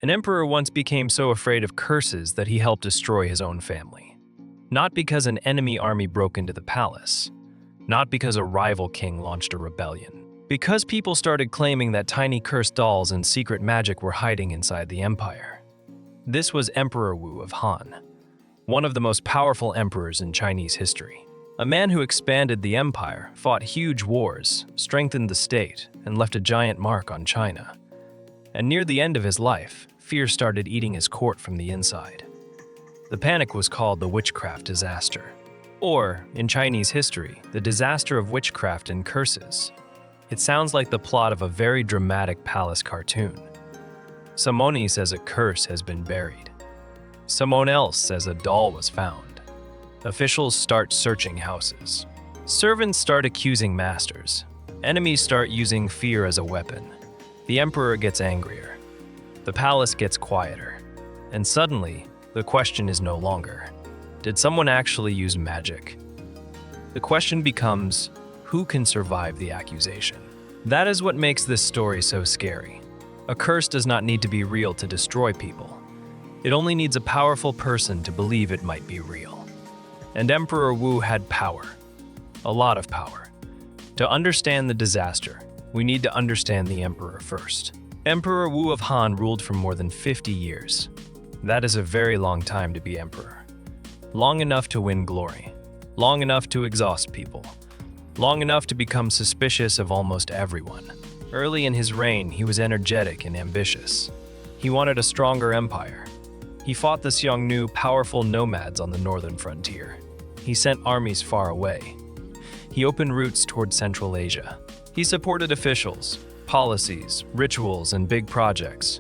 An emperor once became so afraid of curses that he helped destroy his own family. Not because an enemy army broke into the palace, not because a rival king launched a rebellion, because people started claiming that tiny cursed dolls and secret magic were hiding inside the empire. This was Emperor Wu of Han, one of the most powerful emperors in Chinese history. A man who expanded the empire, fought huge wars, strengthened the state, and left a giant mark on China. And near the end of his life, fear started eating his court from the inside. The panic was called the Witchcraft disaster, or, in Chinese history, the disaster of witchcraft and curses. It sounds like the plot of a very dramatic palace cartoon. Someone says a curse has been buried. Someone else says a doll was found. Officials start searching houses. Servants start accusing masters. Enemies start using fear as a weapon. The emperor gets angrier. The palace gets quieter. And suddenly, the question is no longer, did someone actually use magic? The question becomes, who can survive the accusation? That is what makes this story so scary. A curse does not need to be real to destroy people. It only needs a powerful person to believe it might be real. And Emperor Wu had power. A lot of power. To understand the disaster, we need to understand the emperor first. Emperor Wu of Han ruled for more than 50 years. That is a very long time to be emperor. Long enough to win glory. Long enough to exhaust people. Long enough to become suspicious of almost everyone. Early in his reign, he was energetic and ambitious. He wanted a stronger empire. He fought the Xiongnu, powerful nomads on the northern frontier. He sent armies far away. He opened routes toward Central Asia. He supported officials, policies, rituals, and big projects.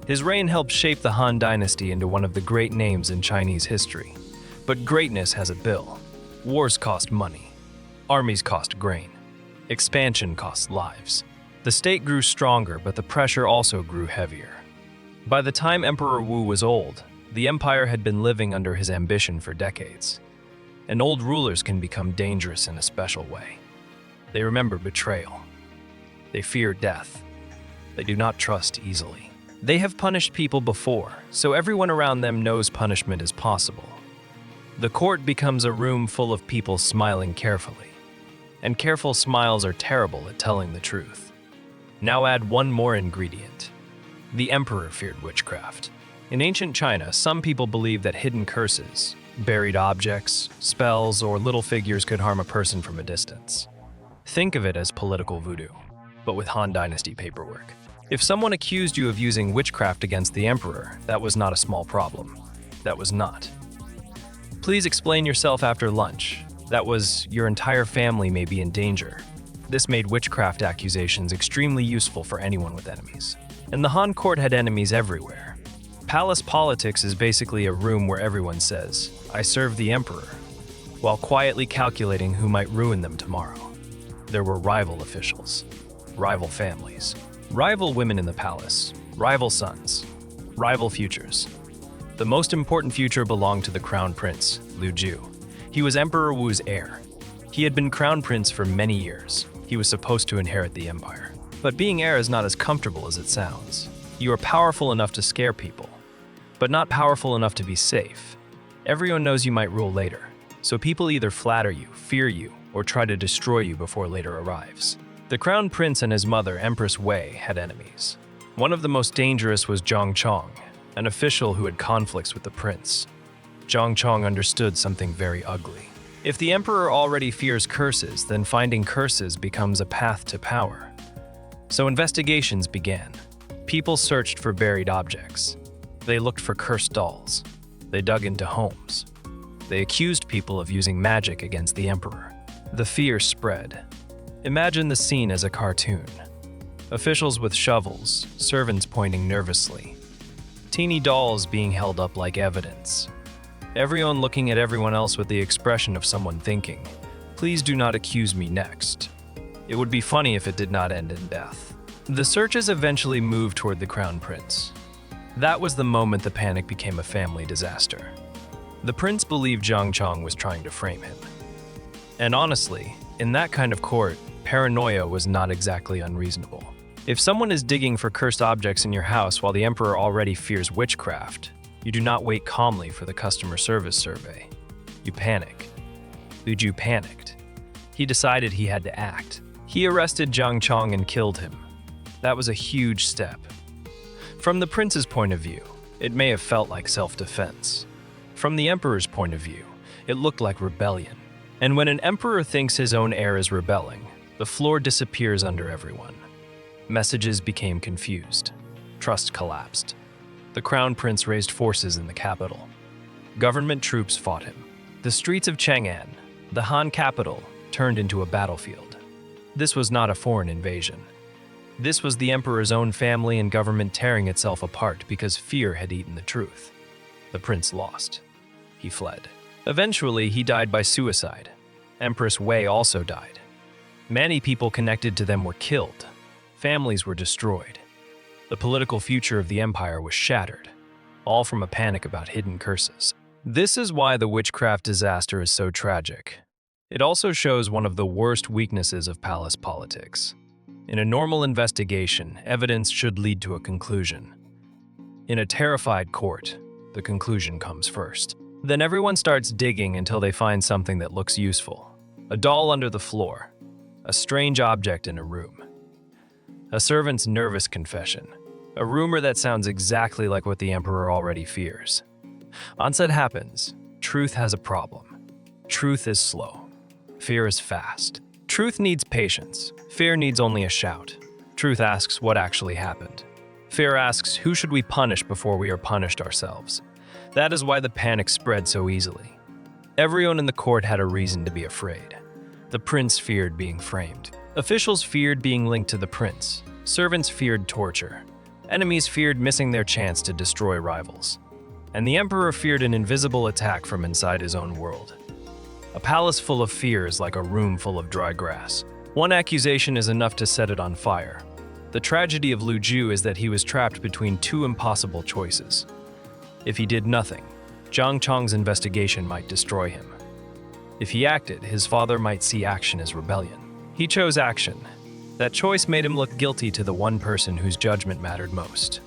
His reign helped shape the Han Dynasty into one of the great names in Chinese history. But greatness has a bill. Wars cost money. Armies cost grain. Expansion costs lives. The state grew stronger, but the pressure also grew heavier. By the time Emperor Wu was old, the empire had been living under his ambition for decades. And old rulers can become dangerous in a special way. They remember betrayal. They fear death. They do not trust easily. They have punished people before, so everyone around them knows punishment is possible. The court becomes a room full of people smiling carefully. And careful smiles are terrible at telling the truth. Now add one more ingredient. The emperor feared witchcraft. In ancient China, some people believed that hidden curses, buried objects, spells, or little figures could harm a person from a distance. Think of it as political voodoo, but with Han Dynasty paperwork. If someone accused you of using witchcraft against the emperor, that was not a small problem. That was not. Please explain yourself after lunch. That was, your entire family may be in danger. This made witchcraft accusations extremely useful for anyone with enemies. And the Han court had enemies everywhere. Palace politics is basically a room where everyone says, I serve the emperor, while quietly calculating who might ruin them tomorrow. There were rival officials, rival families, rival women in the palace, rival sons, rival futures. The most important future belonged to the crown prince, Liu Ju. He was Emperor Wu's heir. He had been crown prince for many years. He was supposed to inherit the empire. But being heir is not as comfortable as it sounds. You are powerful enough to scare people, but not powerful enough to be safe. Everyone knows you might rule later, so people either flatter you, fear you, or try to destroy you before later arrives. The crown prince and his mother, Empress Wei, had enemies. One of the most dangerous was Zhang Chong, an official who had conflicts with the prince. Zhang Chong understood something very ugly. If the emperor already fears curses, then finding curses becomes a path to power. So investigations began. People searched for buried objects. They looked for cursed dolls. They dug into homes. They accused people of using magic against the emperor. The fear spread. Imagine the scene as a cartoon. Officials with shovels, servants pointing nervously. Teeny dolls being held up like evidence. Everyone looking at everyone else with the expression of someone thinking, please do not accuse me next. It would be funny if it did not end in death. The searches eventually moved toward the crown prince. That was the moment the panic became a family disaster. The prince believed Zhang Chong was trying to frame him. And honestly, in that kind of court, paranoia was not exactly unreasonable. If someone is digging for cursed objects in your house while the emperor already fears witchcraft, you do not wait calmly for the customer service survey. You panic. Lu Ju panicked. He decided he had to act. He arrested Zhang Chong and killed him. That was a huge step. From the prince's point of view, it may have felt like self-defense. From the emperor's point of view, it looked like rebellion. And when an emperor thinks his own heir is rebelling, the floor disappears under everyone. Messages became confused. Trust collapsed. The crown prince raised forces in the capital. Government troops fought him. The streets of Chang'an, the Han capital, turned into a battlefield. This was not a foreign invasion. This was the emperor's own family and government tearing itself apart because fear had eaten the truth. The prince lost. He fled. Eventually, he died by suicide. Empress Wei also died. Many people connected to them were killed. Families were destroyed. The political future of the empire was shattered, all from a panic about hidden curses. This is why the witchcraft disaster is so tragic. It also shows one of the worst weaknesses of palace politics. In a normal investigation, evidence should lead to a conclusion. In a terrified court, the conclusion comes first. Then everyone starts digging until they find something that looks useful. A doll under the floor, a strange object in a room, a servant's nervous confession, a rumor that sounds exactly like what the emperor already fears. Onset happens. Truth has a problem. Truth is slow. Fear is fast. Truth needs patience. Fear needs only a shout. Truth asks what actually happened. Fear asks, who should we punish before we are punished ourselves? That is why the panic spread so easily. Everyone in the court had a reason to be afraid. The prince feared being framed. Officials feared being linked to the prince. Servants feared torture. Enemies feared missing their chance to destroy rivals. And the emperor feared an invisible attack from inside his own world. A palace full of fear is like a room full of dry grass. One accusation is enough to set it on fire. The tragedy of Lu Ju is that he was trapped between two impossible choices. If he did nothing, Zhang Chong's investigation might destroy him. If he acted, his father might see action as rebellion. He chose action. That choice made him look guilty to the one person whose judgment mattered most.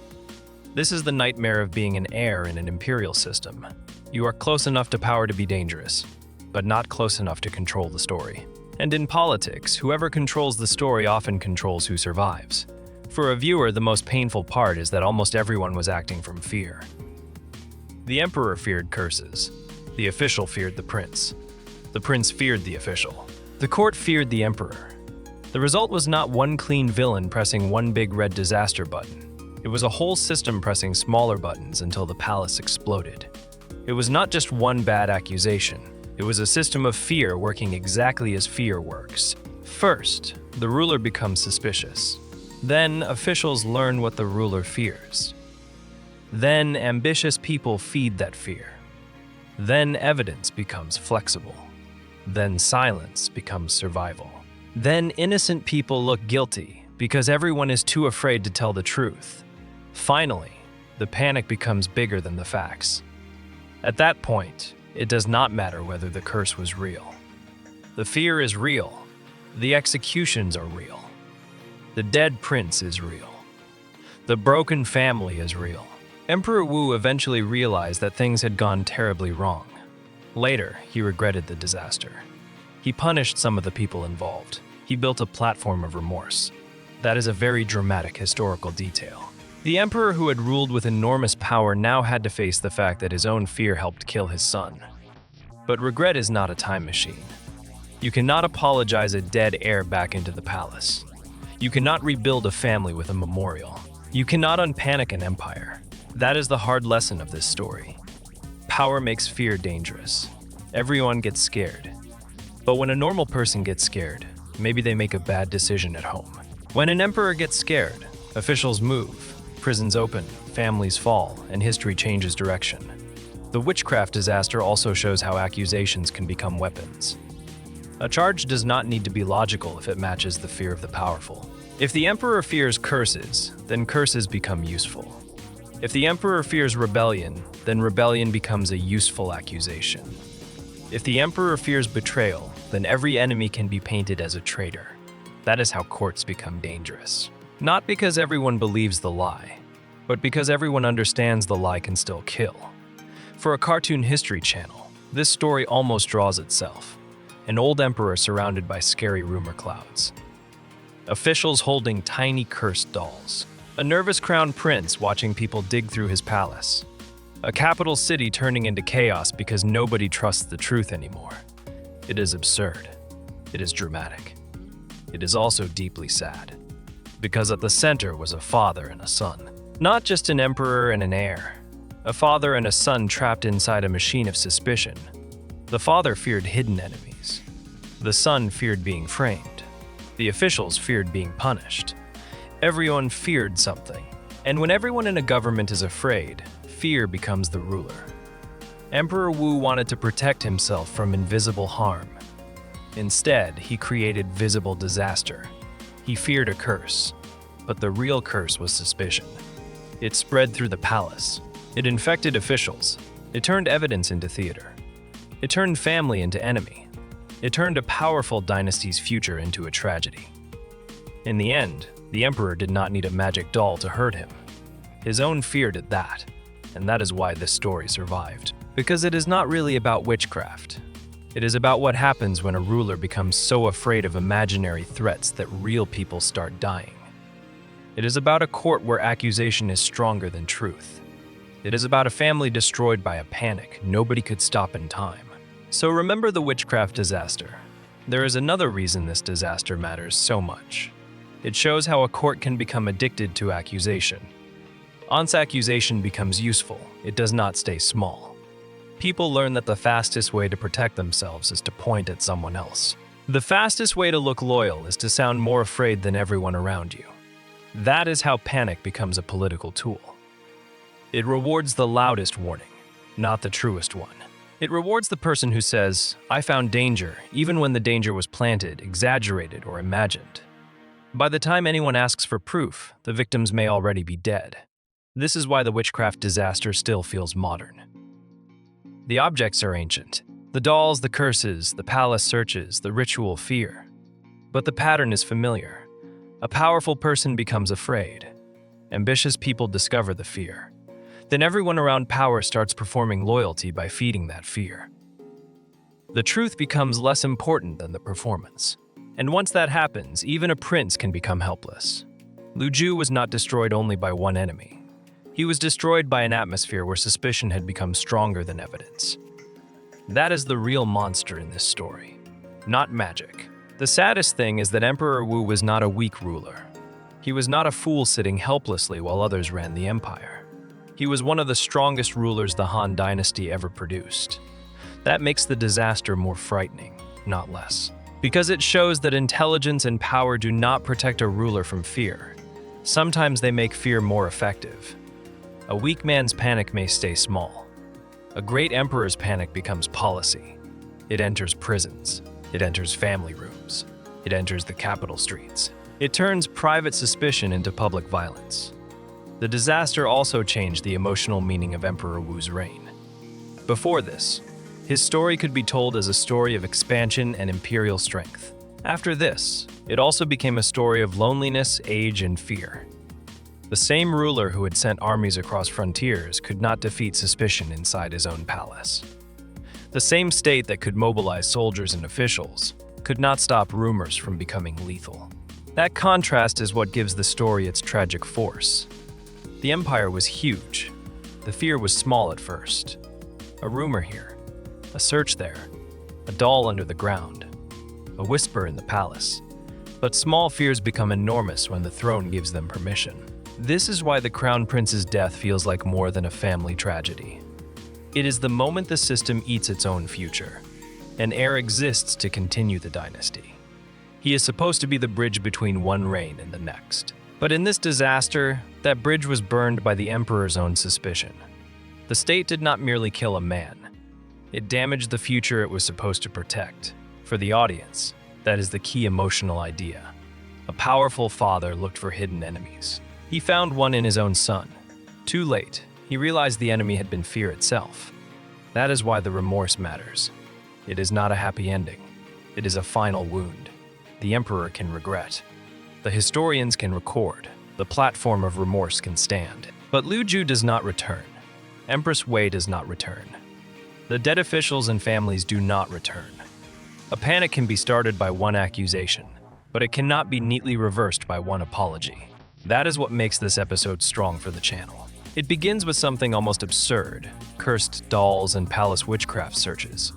This is the nightmare of being an heir in an imperial system. You are close enough to power to be dangerous, but not close enough to control the story. And in politics, whoever controls the story often controls who survives. For a viewer, the most painful part is that almost everyone was acting from fear. The emperor feared curses. The official feared the prince. The prince feared the official. The court feared the emperor. The result was not one clean villain pressing one big red disaster button. It was a whole system pressing smaller buttons until the palace exploded. It was not just one bad accusation. It was a system of fear working exactly as fear works. First, the ruler becomes suspicious. Then, officials learn what the ruler fears. Then, ambitious people feed that fear. Then, evidence becomes flexible. Then silence becomes survival. Then innocent people look guilty because everyone is too afraid to tell the truth. Finally, the panic becomes bigger than the facts. At that point, it does not matter whether the curse was real. The fear is real. The executions are real. The dead prince is real. The broken family is real. Emperor Wu eventually realized that things had gone terribly wrong. Later, he regretted the disaster. He punished some of the people involved. He built a platform of remorse. That is a very dramatic historical detail. The emperor who had ruled with enormous power now had to face the fact that his own fear helped kill his son. But regret is not a time machine. You cannot apologize a dead heir back into the palace. You cannot rebuild a family with a memorial. You cannot unpanic an empire. That is the hard lesson of this story. Power makes fear dangerous. Everyone gets scared. But when a normal person gets scared, maybe they make a bad decision at home. When an emperor gets scared, officials move, prisons open, families fall, and history changes direction. The witchcraft disaster also shows how accusations can become weapons. A charge does not need to be logical if it matches the fear of the powerful. If the emperor fears curses, then curses become useful. If the emperor fears rebellion, then rebellion becomes a useful accusation. If the emperor fears betrayal, then every enemy can be painted as a traitor. That is how courts become dangerous. Not because everyone believes the lie, but because everyone understands the lie can still kill. For a cartoon history channel, this story almost draws itself. An old emperor surrounded by scary rumor clouds. Officials holding tiny cursed dolls. A nervous crown prince watching people dig through his palace. A capital city turning into chaos because nobody trusts the truth anymore. It is absurd. It is dramatic. It is also deeply sad. Because at the center was a father and a son. Not just an emperor and an heir. A father and a son trapped inside a machine of suspicion. The father feared hidden enemies. The son feared being framed. The officials feared being punished. Everyone feared something. And when everyone in a government is afraid, fear becomes the ruler. Emperor Wu wanted to protect himself from invisible harm. Instead, he created visible disaster. He feared a curse, but the real curse was suspicion. It spread through the palace. It infected officials. It turned evidence into theater. It turned family into enemy. It turned a powerful dynasty's future into a tragedy. In the end, the emperor did not need a magic doll to hurt him. His own fear did that, and that is why this story survived. Because it is not really about witchcraft. It is about what happens when a ruler becomes so afraid of imaginary threats that real people start dying. It is about a court where accusation is stronger than truth. It is about a family destroyed by a panic nobody could stop in time. So remember the witchcraft disaster. There is another reason this disaster matters so much. It shows how a court can become addicted to accusation. Once accusation becomes useful, it does not stay small. People learn that the fastest way to protect themselves is to point at someone else. The fastest way to look loyal is to sound more afraid than everyone around you. That is how panic becomes a political tool. It rewards the loudest warning, not the truest one. It rewards the person who says, "I found danger," even when the danger was planted, exaggerated, or imagined. By the time anyone asks for proof, the victims may already be dead. This is why the witchcraft disaster still feels modern. The objects are ancient. The dolls, the curses, the palace searches, the ritual fear. But the pattern is familiar. A powerful person becomes afraid. Ambitious people discover the fear. Then everyone around power starts performing loyalty by feeding that fear. The truth becomes less important than the performance. And once that happens, even a prince can become helpless. Lu Ju was not destroyed only by one enemy. He was destroyed by an atmosphere where suspicion had become stronger than evidence. That is the real monster in this story, not magic. The saddest thing is that Emperor Wu was not a weak ruler. He was not a fool sitting helplessly while others ran the empire. He was one of the strongest rulers the Han Dynasty ever produced. That makes the disaster more frightening, not less. Because it shows that intelligence and power do not protect a ruler from fear. Sometimes they make fear more effective. A weak man's panic may stay small. A great emperor's panic becomes policy. It enters prisons. It enters family rooms. It enters the capital streets. It turns private suspicion into public violence. The disaster also changed the emotional meaning of Emperor Wu's reign. Before this, his story could be told as a story of expansion and imperial strength. After this, it also became a story of loneliness, age, and fear. The same ruler who had sent armies across frontiers could not defeat suspicion inside his own palace. The same state that could mobilize soldiers and officials could not stop rumors from becoming lethal. That contrast is what gives the story its tragic force. The empire was huge. The fear was small at first. A rumor here, a search there, a doll under the ground, a whisper in the palace. But small fears become enormous when the throne gives them permission. This is why the crown prince's death feels like more than a family tragedy. It is the moment the system eats its own future. An heir exists to continue the dynasty. He is supposed to be the bridge between one reign and the next. But in this disaster, that bridge was burned by the emperor's own suspicion. The state did not merely kill a man. It damaged the future it was supposed to protect. For the audience, that is the key emotional idea. A powerful father looked for hidden enemies. He found one in his own son. Too late, he realized the enemy had been fear itself. That is why the remorse matters. It is not a happy ending. It is a final wound. The emperor can regret. The historians can record. The platform of remorse can stand. But Lu Ju does not return. Empress Wei does not return. The dead officials and families do not return. A panic can be started by one accusation, but it cannot be neatly reversed by one apology. That is what makes this episode strong for the channel. It begins with something almost absurd: cursed dolls and palace witchcraft searches.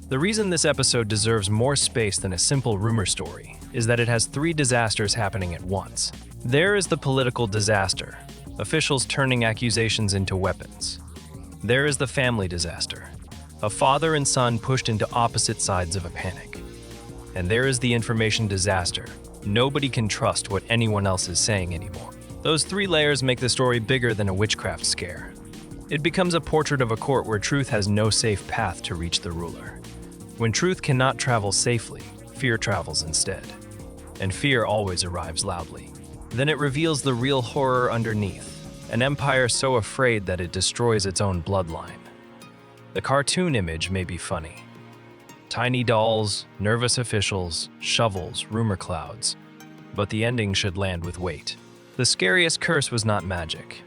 The reason this episode deserves more space than a simple rumor story is that it has three disasters happening at once. There is the political disaster, officials turning accusations into weapons. There is the family disaster, a father and son pushed into opposite sides of a panic. And there is the information disaster. Nobody can trust what anyone else is saying anymore. Those three layers make the story bigger than a witchcraft scare. It becomes a portrait of a court where truth has no safe path to reach the ruler. When truth cannot travel safely, fear travels instead. And fear always arrives loudly. Then it reveals the real horror underneath, an empire so afraid that it destroys its own bloodline. The cartoon image may be funny. Tiny dolls, nervous officials, shovels, rumor clouds. But the ending should land with weight. The scariest curse was not magic.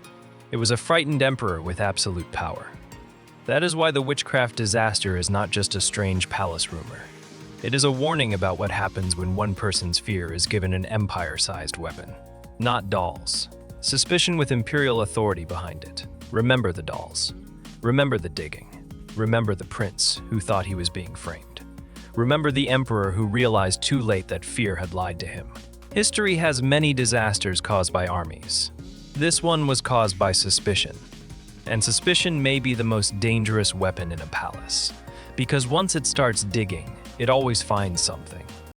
It was a frightened emperor with absolute power. That is why the witchcraft disaster is not just a strange palace rumor. It is a warning about what happens when one person's fear is given an empire-sized weapon. Not dolls. Suspicion with imperial authority behind it. Remember the dolls. Remember the digging. Remember the prince who thought he was being framed. Remember the emperor who realized too late that fear had lied to him. History has many disasters caused by armies. This one was caused by suspicion. And suspicion may be the most dangerous weapon in a palace, because once it starts digging, it always finds something.